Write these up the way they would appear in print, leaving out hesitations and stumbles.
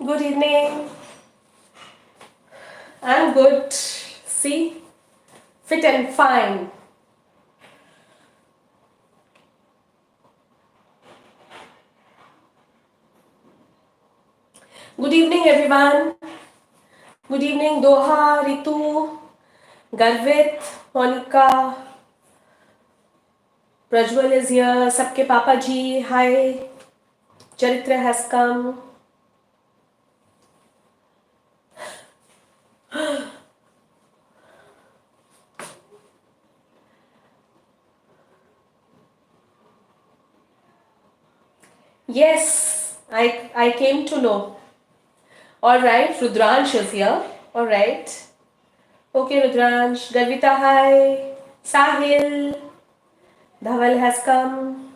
Good evening. I'm good. See, fit and fine. Good evening, everyone. Good evening, Doha, Ritu, Garvit, Monica, Prajwal is here. Sabke Papa ji, hi. Charitra has come. Yes, I came to know. All right, Rudransh is here. All right. Okay, Rudransh. Garvita, hi. Sahil. Dhaval has come.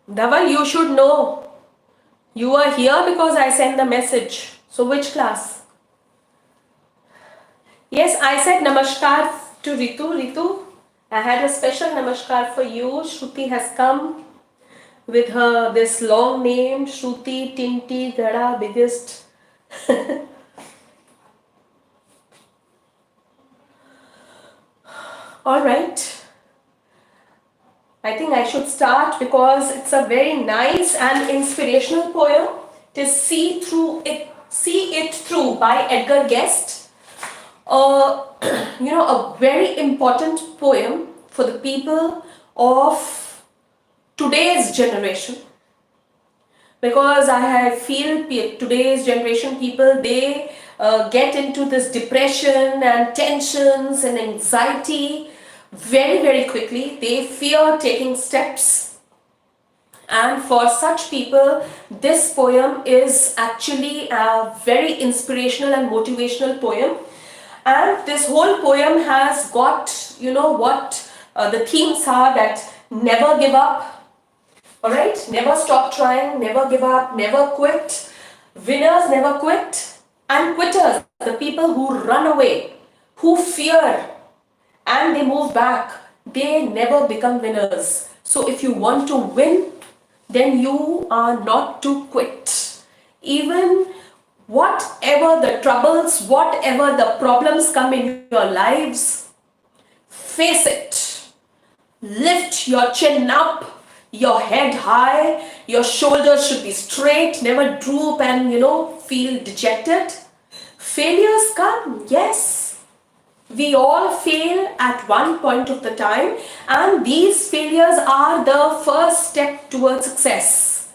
Dhaval, you should know. You are here because I sent the message. So which class? Yes, I said namaskar to Ritu. Ritu, I had a special namaskar for you. Shruti has come with her this long name. Shruti, Tinti, Gada, biggest. All right. I think I should start because it's a very nice and inspirational poem. It is See It Through by Edgar Guest. A very important poem for the people of today's generation, because I feel today's generation people, they get into this depression and tensions and anxiety very, very quickly. They fear taking steps, and for such people this poem is actually a very inspirational and motivational poem. And this whole poem has got, what the themes are: that never give up, all right, never stop trying, never give up, never quit, winners never quit, and quitters, the people who run away, who fear, and they move back, they never become winners. So if you want to win, then you are not to quit. Even whatever the troubles, whatever the problems come in your lives, face it. Lift your chin up, your head high, your shoulders should be straight, never droop and feel dejected. Failures come, yes. We all fail at one point of the time, and these failures are the first step towards success.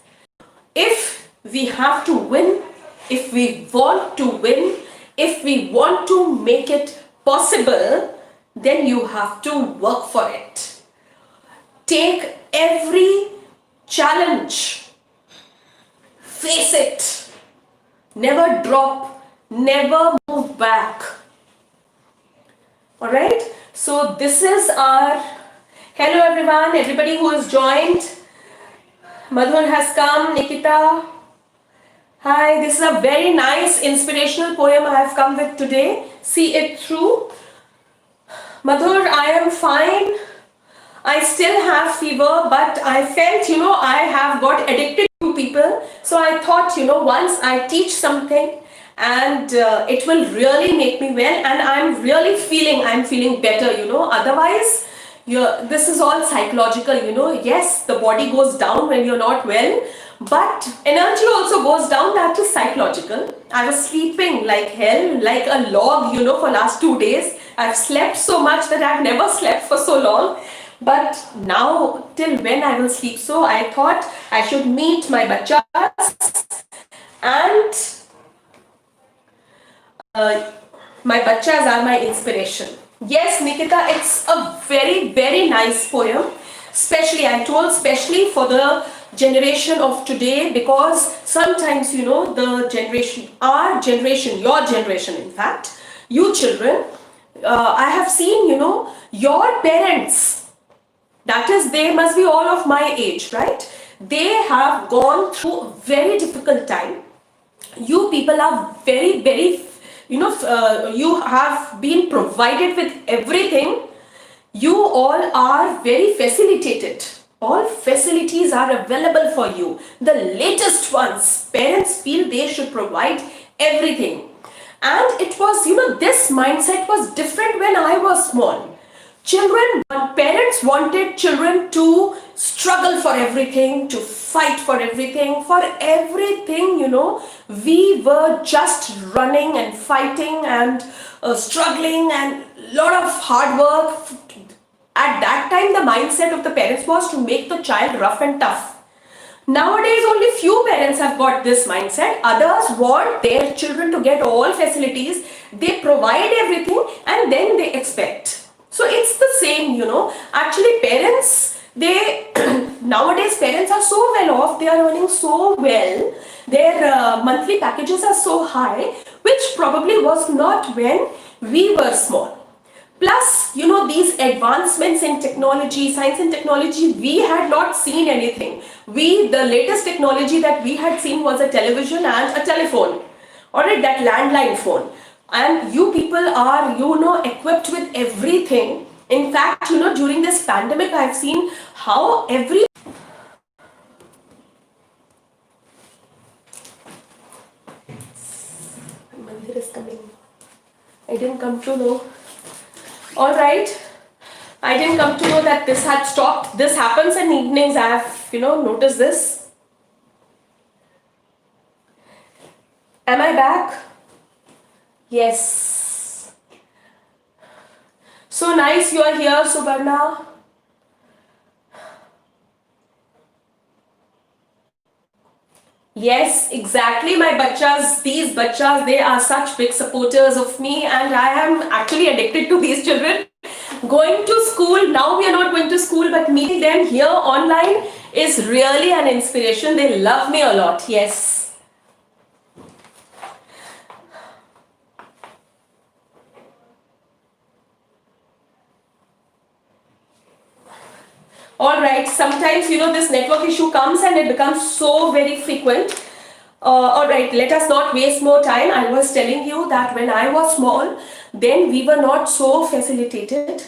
If we have to win, if we want to win, if we want to make it possible, then you have to work for it. Take every challenge, face it, never drop, never move back. All right, so this is our hello everyone, everybody who has joined. Madhur has come, Nikita, hi. This is a very nice inspirational poem I have come with today. See It Through. Madhur, I am fine. I still have fever, but I felt, I have got addicted to people. So I thought, once I teach something, and it will really make me well, and I'm feeling better, Otherwise, this is all psychological, Yes, the body goes down when you're not well, but energy also goes down. That is psychological. I was sleeping like hell, like a log, for last 2 days. I've slept so much that I've never slept for so long. But now, till when I will sleep? So I thought I should meet my bachas, and my bachas are my inspiration. Yes, Nikita, it's a very, very nice poem. Especially for the generation of today, because sometimes, the generation, our generation, your generation, in fact, you children, I have seen, your parents, that is, they must be all of my age, right? They have gone through a very difficult time. You people are very, very you have been provided with everything. You all are very facilitated. All facilities are available for you. The latest ones, parents feel they should provide everything. And it was, this mindset was different when I was small. Parents wanted children to struggle for everything, to fight for everything, we were just running and fighting and struggling and lot of hard work. At that time, the mindset of the parents was to make the child rough and tough. Nowadays, only few parents have got this mindset. Others want their children to get all facilities. They provide everything and then they expect. So it's the same, Actually, parents, nowadays parents are so well off. They are earning so well. Their monthly packages are so high, which probably was not when we were small. Plus, these advancements in technology, science and technology, we had not seen anything. The latest technology that we had seen was a television and a telephone. Alright, that landline phone. And you people are, equipped with everything. In fact, during this pandemic, I have seen how Mandir is coming. I didn't come to know. Alright, I didn't come to know that this had stopped. This happens in evenings. I have, noticed this. Am I back? Yes. So nice you are here, Subarna. Yes, exactly, my bachas. These bachas, they are such big supporters of me, and I am actually addicted to these children. Going to school, now we are not going to school, but meeting them here online is really an inspiration. They love me a lot, yes. Alright, sometimes this network issue comes and it becomes so very frequent. Alright, let us not waste more time. I was telling you that when I was small, then we were not so facilitated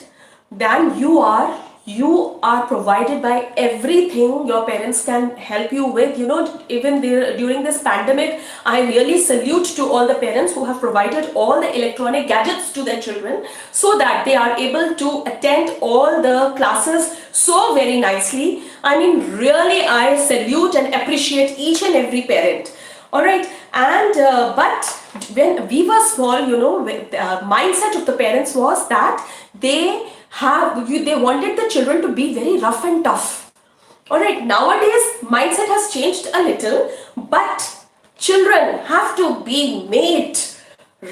than you are. You are provided by everything your parents can help you with. Even during this pandemic, I really salute to all the parents who have provided all the electronic gadgets to their children so that they are able to attend all the classes so very nicely. I mean, really, I salute and appreciate each and every parent. Alright, and but when we were small, the mindset of the parents was that they wanted the children to be very rough and tough. Alright, nowadays mindset has changed a little, but children have to be made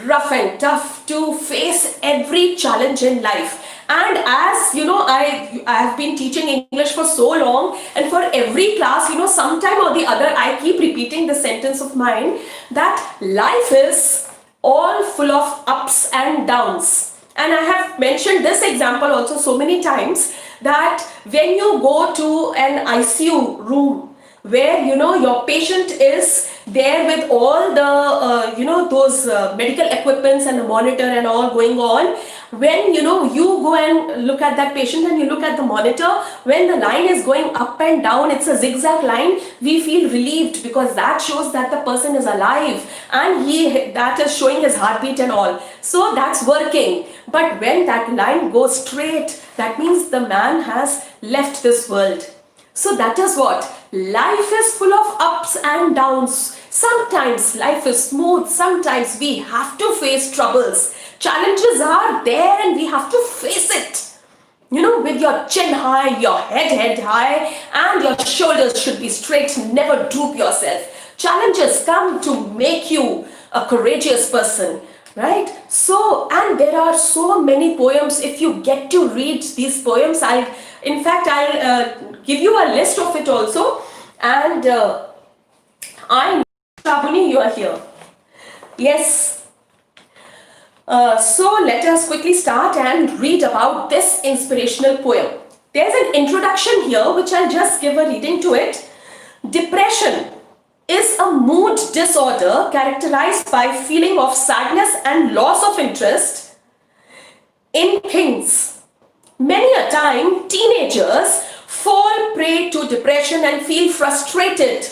rough and tough to face every challenge in life. And as I have been teaching English for so long, and for every class, sometime or the other, I keep repeating the sentence of mine that life is all full of ups and downs. And I have mentioned this example also so many times, that when you go to an ICU room where your patient is there with all the those medical equipments and the monitor and all going on, when you go and look at that patient and you look at the monitor, when the line is going up and down, it's a zigzag line, we feel relieved because that shows that the person is alive and that is showing his heartbeat and all. So that's working. But when that line goes straight, that means the man has left this world. So that is what life is, full of ups and downs. Sometimes life is smooth, sometimes we have to face troubles. Challenges are there and we have to face it. With your chin high, your head high, and your shoulders should be straight. Never droop yourself. Challenges come to make you a courageous person, right? So, and there are so many poems. If you get to read these poems, I'll give you a list of it also. And I know, Shabuni, you are here. Yes. So let us quickly start and read about this inspirational poem. There's an introduction here which I'll just give a reading to it. Depression. is a mood disorder characterized by feeling of sadness and loss of interest in things. Many a time, teenagers fall prey to depression and feel frustrated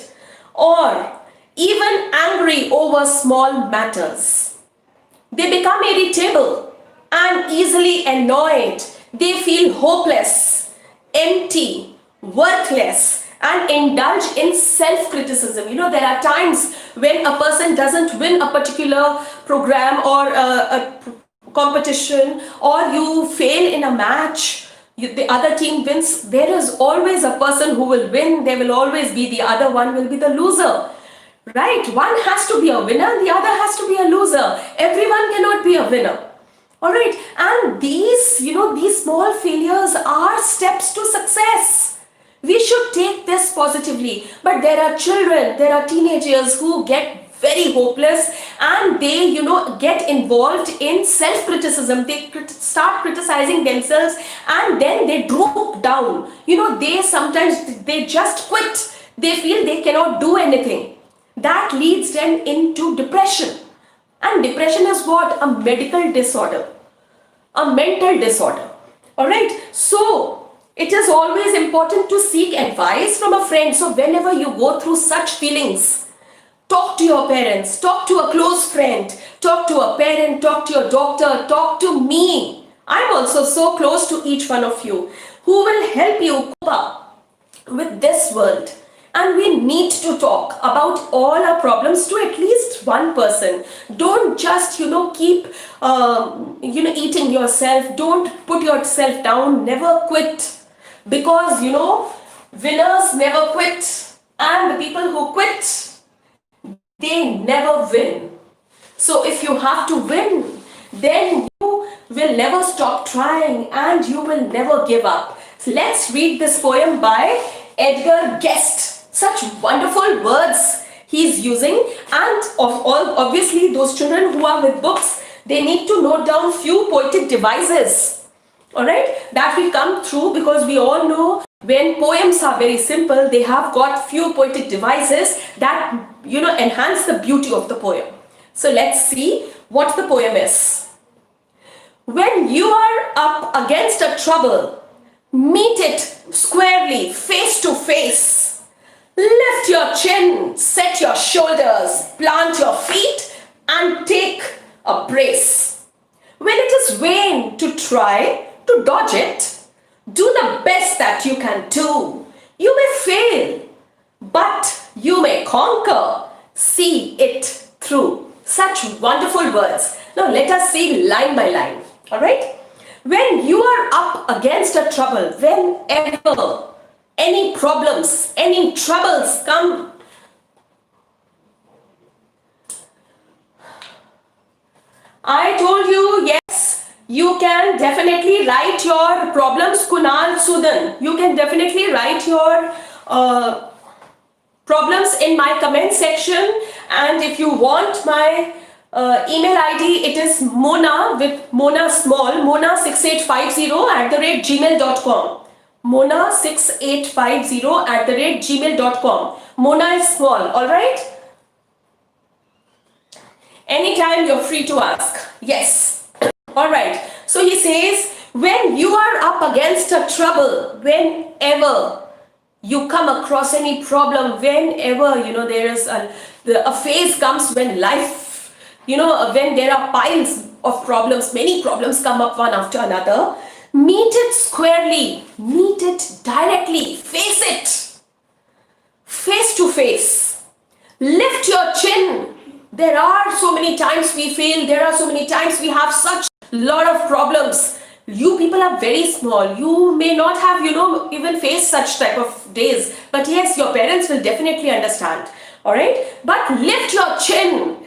or even angry over small matters. They become irritable and easily annoyed. They feel hopeless, empty, worthless, and indulge in self-criticism. There are times when a person doesn't win a particular program or a competition, or you fail in a match, the other team wins. There is always a person who will win. There will always be the other one will be the loser. Right? One has to be a winner, the other has to be a loser. Everyone cannot be a winner. Alright, and these small failures are steps to success. We should take this positively. But there are children, there are teenagers who get very hopeless, and they get involved in self-criticism. They start criticizing themselves, and then they drop down. They just quit. They feel they cannot do anything. That leads them into depression. And depression is what? A medical disorder, a mental disorder. Alright, so it is always important to seek advice from a friend. So whenever you go through such feelings, talk to your parents, talk to a close friend, talk to a parent, talk to your doctor, talk to me. I'm also so close to each one of you, who will help you cope up with this world. And we need to talk about all our problems to at least one person. Don't just, keep, eating yourself. Don't put yourself down. Never quit. Because, winners never quit. And the people who quit, they never win. So if you have to win, then you will never stop trying and you will never give up. So let's read this poem by Edgar Guest. Such wonderful words he's using, and obviously those children who are with books, they need to note down few poetic devices, all right, that we come through, because we all know when poems are very simple, they have got few poetic devices that enhance the beauty of the poem. So let's see what the poem is. When you are up against a trouble, meet it squarely, face to face. Lift your chin, set your shoulders, plant your feet, and take a brace. When it is vain to try to dodge it, do the best that you can do. You may fail, but you may conquer. See it through. Such wonderful words. Now let us see line by line. Alright? When you are up against a trouble, whenever any problems, any troubles come, I told you, yes, you can definitely write your problems, Kunal Sudan. You can definitely write your problems in my comment section. And if you want my email ID, it is Mona with Mona small, Mona6850 @gmail.com. Mona6850 @gmail.com. Mona is small, alright? Anytime you're free to ask. Yes. Alright. So he says, when you are up against a trouble, whenever you come across any problem, whenever, there is a phase comes when life, when there are piles of problems, many problems come up one after another, meet it squarely, meet it directly, face it, face to face. Lift your chin. There are so many times we fail, there are so many times we have such lot of problems. You people are very small. You may not have, even faced such type of days. But yes, your parents will definitely understand. Alright? But lift your chin.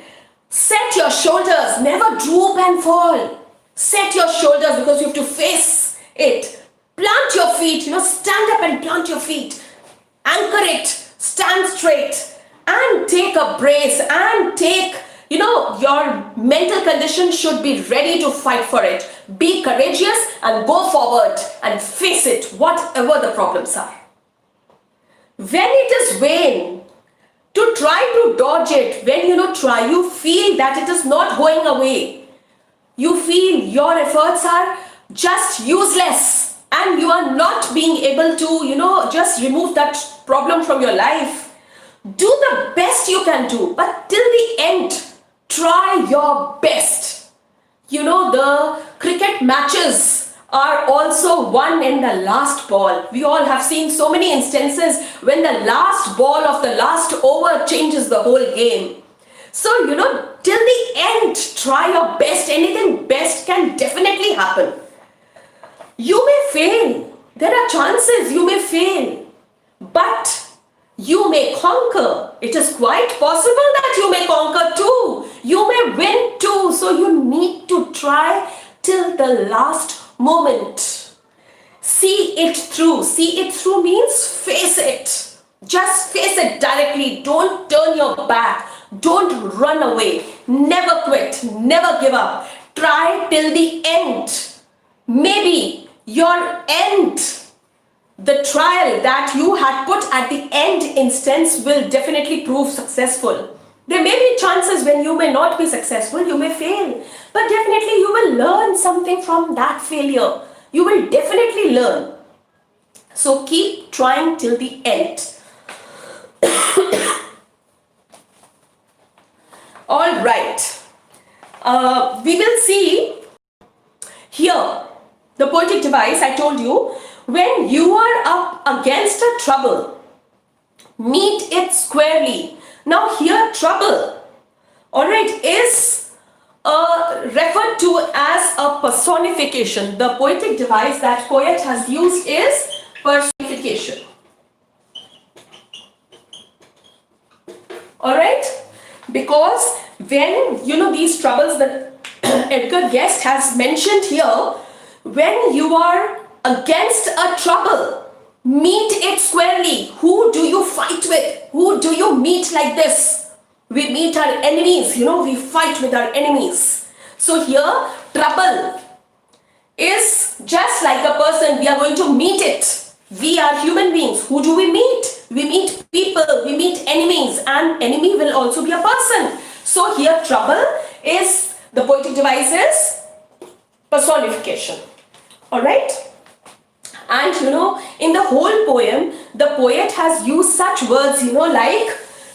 Set your shoulders. Never droop and fall. Set your shoulders, because you have to face it. Plant your feet. Stand up and plant your feet. Anchor it. Stand straight. And take a brace. And take, your mental condition should be ready to fight for it. Be courageous and go forward and face it, whatever the problems are. When it is vain to try to dodge it. When you feel that it is not going away, you feel your efforts are just useless and you are not being able to just remove that problem from your life. Do the best you can do, but till the end, try your best. The cricket matches are also won in the last ball. We all have seen so many instances when the last ball of the last over changes the whole game. So, till the end, try your best. Anything best can definitely happen. You may fail. There are chances you may fail. But you may conquer. It is quite possible that you may conquer too. You may win too. So you need to try till the last moment. See it through. See it through means face it. Just face it directly. Don't turn your back. Don't run away. Never quit. Never give up. Try till the end. Maybe your end, the trial that you had put at the end instance will definitely prove successful. There may be chances when you may not be successful, you may fail, but definitely you will learn something from that failure. You will definitely learn. So keep trying till the end. All right. We will see here the poetic device. I told you, when you are up against a trouble, meet it squarely. Now here trouble, all right, is referred to as a personification. The poetic device that poet has used is personification. All right, because when these troubles that Edgar Guest has mentioned here, when you are against a trouble, meet it squarely. Who do you fight with? Who do you meet like this? We meet our enemies, we fight with our enemies. So here, trouble is just like a person. We are going to meet it. We are human beings. Who do we meet? We meet people, we meet enemies, and enemy will also be a person. So here, trouble is, the poetic device is personification. Alright? And in the whole poem, the poet has used such words, like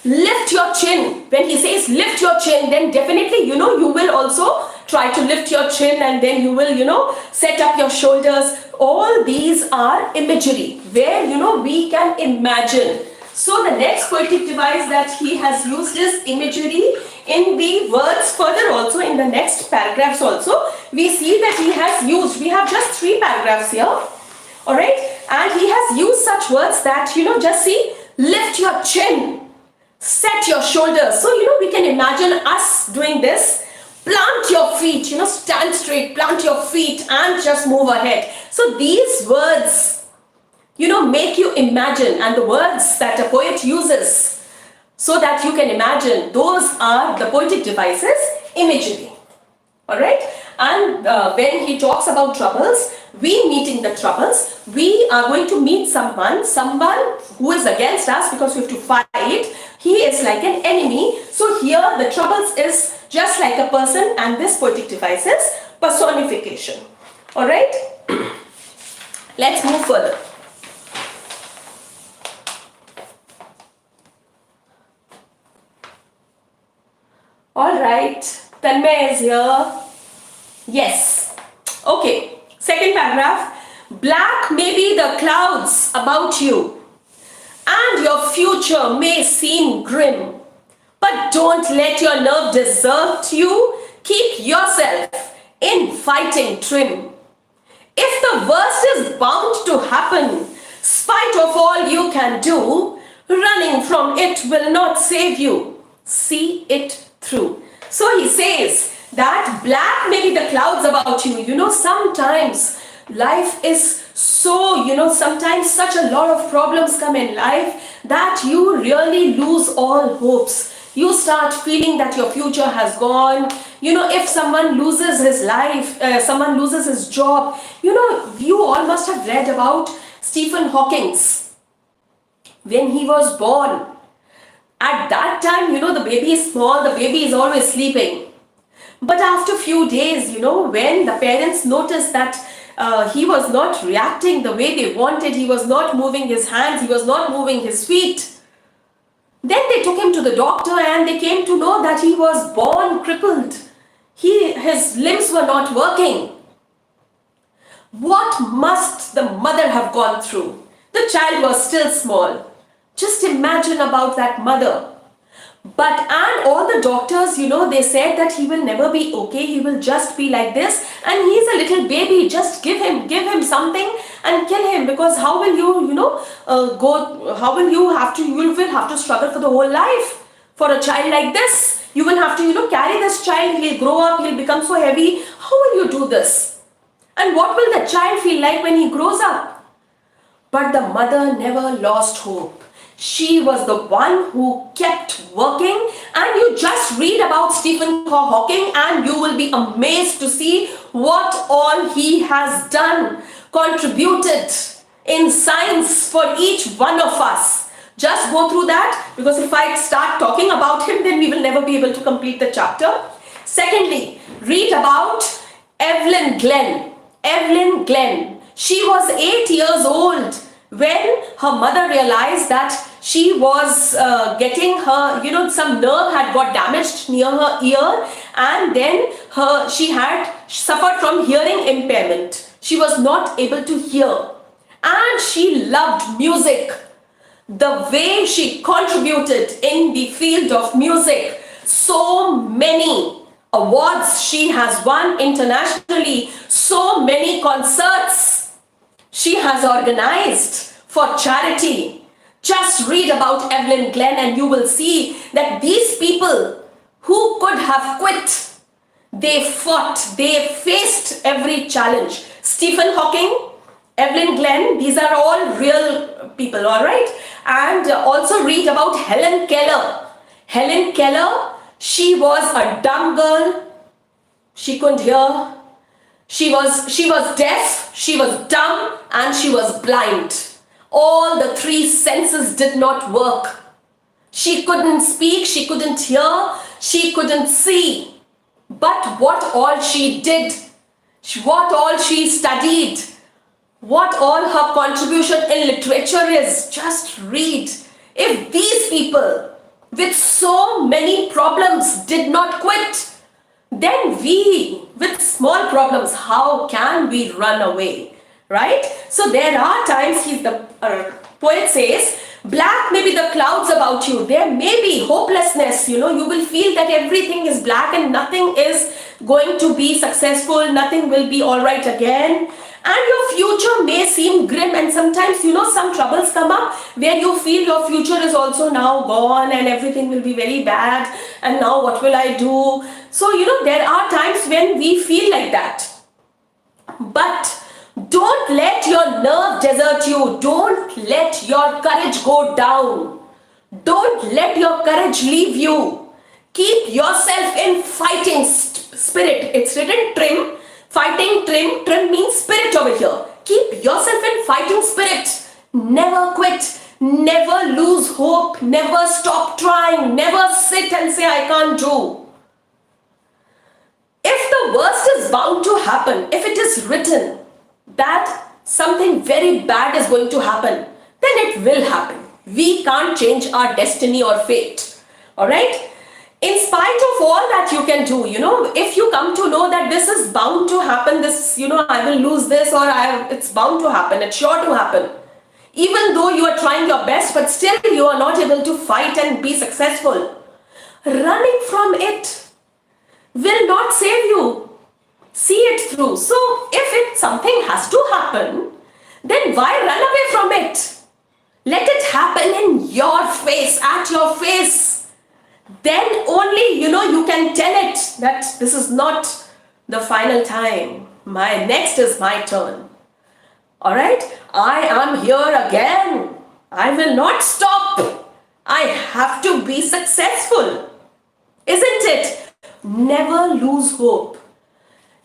lift your chin. When he says lift your chin, then definitely, you will also try to lift your chin, and then you will, set up your shoulders. All these are imagery where, we can imagine. So the next poetic device that he has used is imagery in the words. Further also, in the next paragraphs also, we see that he has used, we have just 3 paragraphs here. Alright, and he has used such words that, just see, lift your chin, set your shoulders. So, we can imagine us doing this. Plant your feet, stand straight, plant your feet and just move ahead. So these words, make you imagine, and the words that a poet uses so that you can imagine, those are the poetic devices, imagery. Alright, and when he talks about troubles, we meeting the troubles, we are going to meet someone who is against us because we have to fight. He is like an enemy. So here the troubles is just like a person, and this poetic device is personification. Alright, let's move further. Alright, Tanmay is here. Yes. Okay. Second paragraph. Black may be the clouds about you, and your future may seem grim. But don't let your nerve desert you. Keep yourself in fighting trim. If the worst is bound to happen, spite of all you can do, running from it will not save you. See it through. So he says that black may be the clouds about you. Sometimes life is so, sometimes such a lot of problems come in life that you really lose all hopes. You start feeling that your future has gone. If someone loses his life, someone loses his job, you all must have read about Stephen Hawking when he was born. At that time, the baby is small, the baby is always sleeping. But after few days, when the parents noticed that he was not reacting the way they wanted, he was not moving his hands, he was not moving his feet, then they took him to the doctor and they came to know that he was born crippled. His limbs were not working. What must the mother have gone through? The child was still small. Just imagine about that mother. And all the doctors, they said that he will never be okay, he will just be like this, and he's a little baby, just give him something and kill him, because how will you, you will have to struggle for the whole life for a child like this. You will have to, carry this child, he'll grow up, he'll become so heavy. How will you do this? And what will the child feel like when he grows up? But the mother never lost hope. She was the one who kept working, and you just read about Stephen Hawking and you will be amazed to see what all he has done, contributed in science for each one of us. Just go through that, because if I start talking about him, then we will never be able to complete the chapter. Secondly, read about Evelyn Glenn. Evelyn Glenn. She was 8 years old when her mother realized that she was getting her, some nerve had got damaged near her ear, and then she had suffered from hearing impairment. She was not able to hear, and she loved music. The way she contributed in the field of music, so many awards she has won internationally, so many concerts she has organized for charity. Just read about Evelyn Glenn and you will see that these people who could have quit, they fought, they faced every challenge. Stephen Hawking, Evelyn Glenn, these are all real people, all right? And also read about Helen Keller. Helen Keller, she was a dumb girl. She couldn't hear. She was deaf, she was dumb, and she was blind. All the three senses did not work. She couldn't speak, she couldn't hear, she couldn't see. But what all she did, what all she studied, what all her contribution in literature is, just read. If these people with so many problems did not quit, then we with small problems, how can we run away? Right? So there are times, the poet says, black may be the clouds about you. There may be hopelessness, you will feel that everything is black and nothing is going to be successful, nothing will be all right again. And your future may seem grim, and sometimes, some troubles come up where you feel your future is also now gone and everything will be very bad, and now what will I do? So, there are times when we feel like that. But don't let your nerve desert you. Don't let your courage go down. Don't let your courage leave you. Keep yourself in fighting spirit. It's written trim. Fighting trim. Trim means spirit over here. Keep yourself in fighting spirit. Never quit. Never lose hope. Never stop trying. Never sit and say, I can't do. If the worst is bound to happen, if it is written that something very bad is going to happen, then it will happen. We can't change our destiny or fate. Alright? In spite of all that you can do, if you come to know that this is bound to happen, this, I will lose this, or it's bound to happen, it's sure to happen. Even though you are trying your best, but still you are not able to fight and be successful, running from it will not save you. See it through. So if something has to happen, then why run away from it? Let it happen in your face, at your face. Then only, you can tell it that this is not the final time. Next is my turn. Alright? I am here again. I will not stop. I have to be successful. Isn't it? Never lose hope.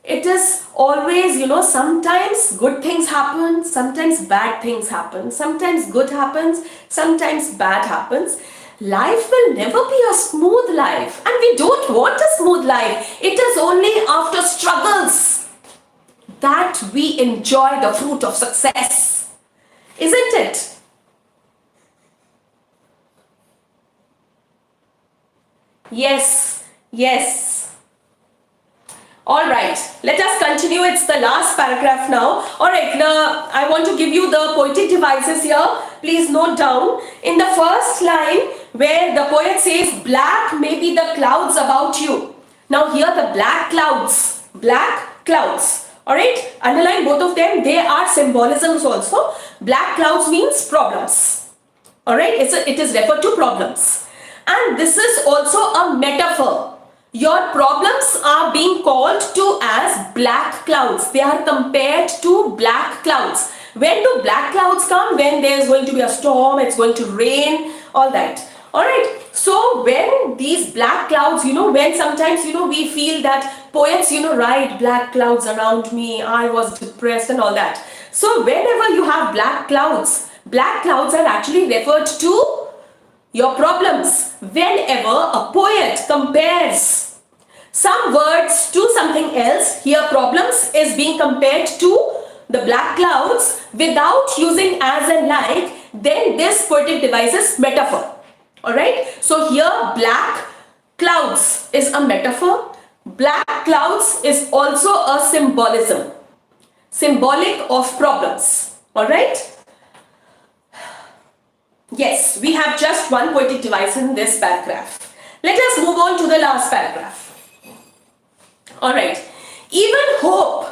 It is always, sometimes good things happen, sometimes bad things happen, sometimes good happens, sometimes bad happens. life will never be a smooth life, and we don't want a smooth life. It is only after struggles that we enjoy the fruit of success, isn't it? Yes, yes. All right, let us continue. It's the last paragraph now. All right, now I want to give you the poetic devices here. Please note down. In the first line, where the poet says, black may be the clouds about you. Now here the black clouds. All right, underline both of them. They are symbolisms also. Black clouds means problems. All right, it is referred to problems. And this is also a metaphor. Your problems are being called to as black clouds. They are compared to black clouds. When do black clouds come? When there is going to be a storm, it's going to rain, all that. Alright, so when these black clouds, when sometimes, we feel that poets, write black clouds around me, I was depressed and all that. So whenever you have black clouds are actually referred to your problems. Whenever a poet compares some words to something else, here problems is being compared to the black clouds without using as and like, then this poetic device is metaphor. Alright, so here black clouds is a metaphor. Black clouds is also a symbolism, symbolic of problems. Alright. Yes, we have just one poetic device in this paragraph. Let us move on to the last paragraph. Alright, even hope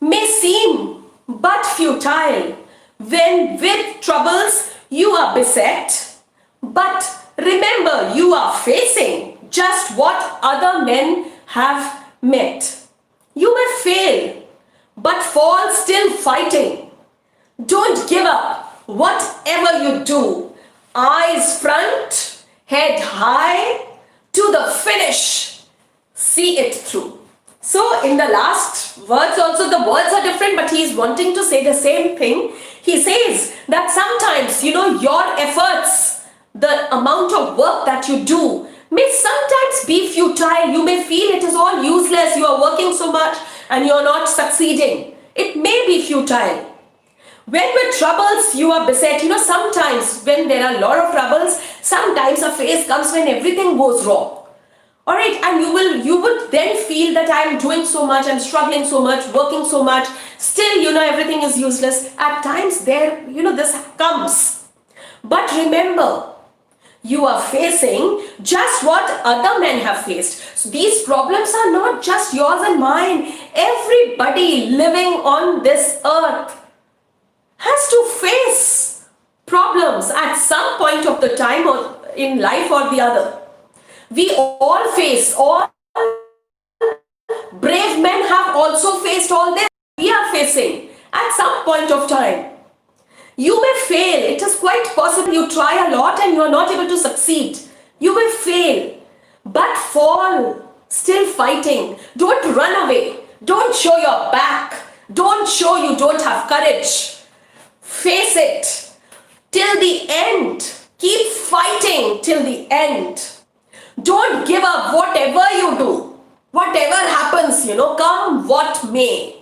may seem but futile when with troubles you are beset, but remember you are facing just what other men have met. You may fail, but fall still fighting. Don't give up, whatever you do. Eyes front, head high, to the finish. See it through. So in the last words also, the words are different, but he is wanting to say the same thing. He says that sometimes, your efforts, the amount of work that you do may sometimes be futile. You may feel it is all useless. You are working so much and you are not succeeding. It may be futile. When with troubles you are beset, sometimes when there are a lot of troubles, sometimes a phase comes when everything goes wrong. Alright, and you would then feel that I am doing so much, I'm struggling so much, working so much, still, everything is useless. At times there, this comes. But remember, you are facing just what other men have faced. So these problems are not just yours and mine. Everybody living on this earth has to face problems at some point of the time or in life or the other. We all face, all brave men have also faced all this. We are facing at some point of time. You may fail. It is quite possible you try a lot and you are not able to succeed. You may fail, but fall, still fighting. Don't run away. Don't show your back. Don't show you don't have courage. Face it till the end. Keep fighting till the end. Don't give up whatever you do. Whatever happens, come what may.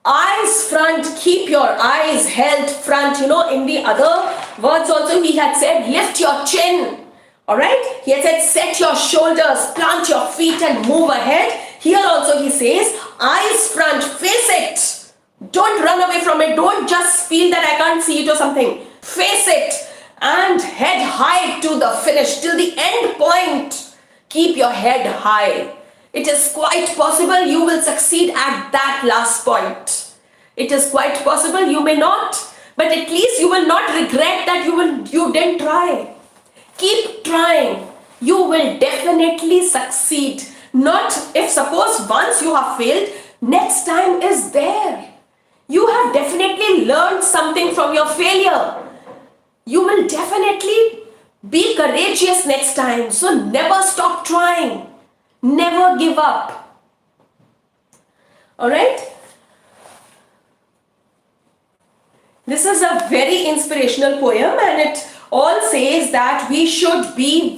Eyes front, keep your eyes held front. In the other words also he had said, lift your chin. Alright? He had said, set your shoulders, plant your feet and move ahead. Here also he says, eyes front, face it. Don't run away from it. Don't just feel that I can't see it or something. Face it. And head high to the finish, till the end point. Keep your head high. It is quite possible you will succeed at that last point. It is quite possible you may not, but at least you will not regret that you didn't try. Keep trying. You will definitely succeed. Not if suppose once you have failed, next time is there. You have definitely learned something from your failure. You will definitely be courageous next time. So never stop trying. Never give up. Alright? This is a very inspirational poem and it all says that we should be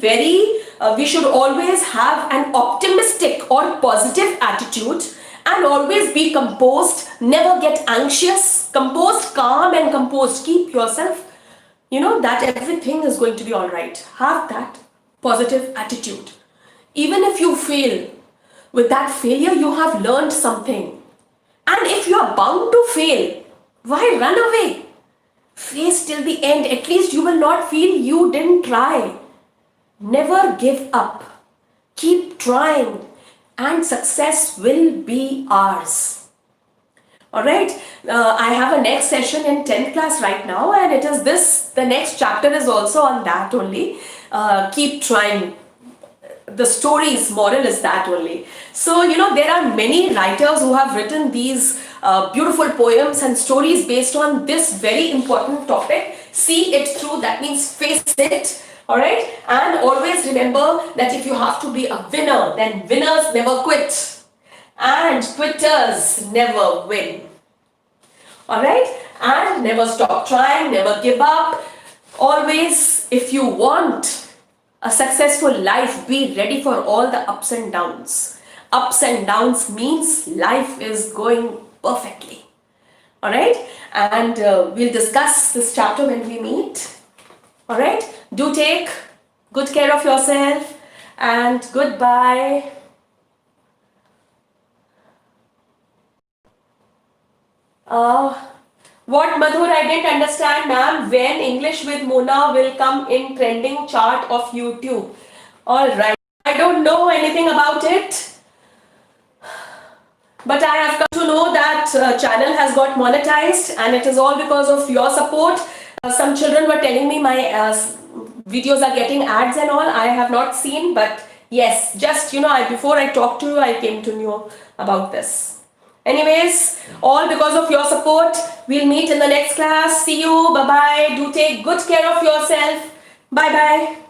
we should always have an optimistic or positive attitude and always be composed, never get anxious, composed, calm and composed. Keep yourself, that everything is going to be all right. Have that positive attitude. Even if you fail, with that failure, you have learned something. And if you are bound to fail, why run away? Face till the end. At least you will not feel you didn't try. Never give up. Keep trying, and success will be ours. Alright, I have a next session in 10th class right now, and it is this, the next chapter is also on that only. Keep trying. The story's moral is that only. So, there are many writers who have written these beautiful poems and stories based on this very important topic. See it through, that means face it. Alright, and always remember that if you have to be a winner, then winners never quit and quitters never win. Alright, and never stop trying, never give up. Always, if you want a successful life, be ready for all the ups and downs. Ups and downs means life is going perfectly. Alright, and we'll discuss this chapter when we meet. Alright, do take good care of yourself and goodbye. What, Madhur, I didn't understand, ma'am, when English with Mona will come in trending chart of YouTube. Alright, I don't know anything about it. But I have come to know that channel has got monetized, and it is all because of your support. Some children were telling me my videos are getting ads and all. I have not seen, but yes, just before I talked to you, I came to know about this. Anyways, all because of your support. We'll meet in the next class. See you. Bye bye. Do take good care of yourself. Bye bye.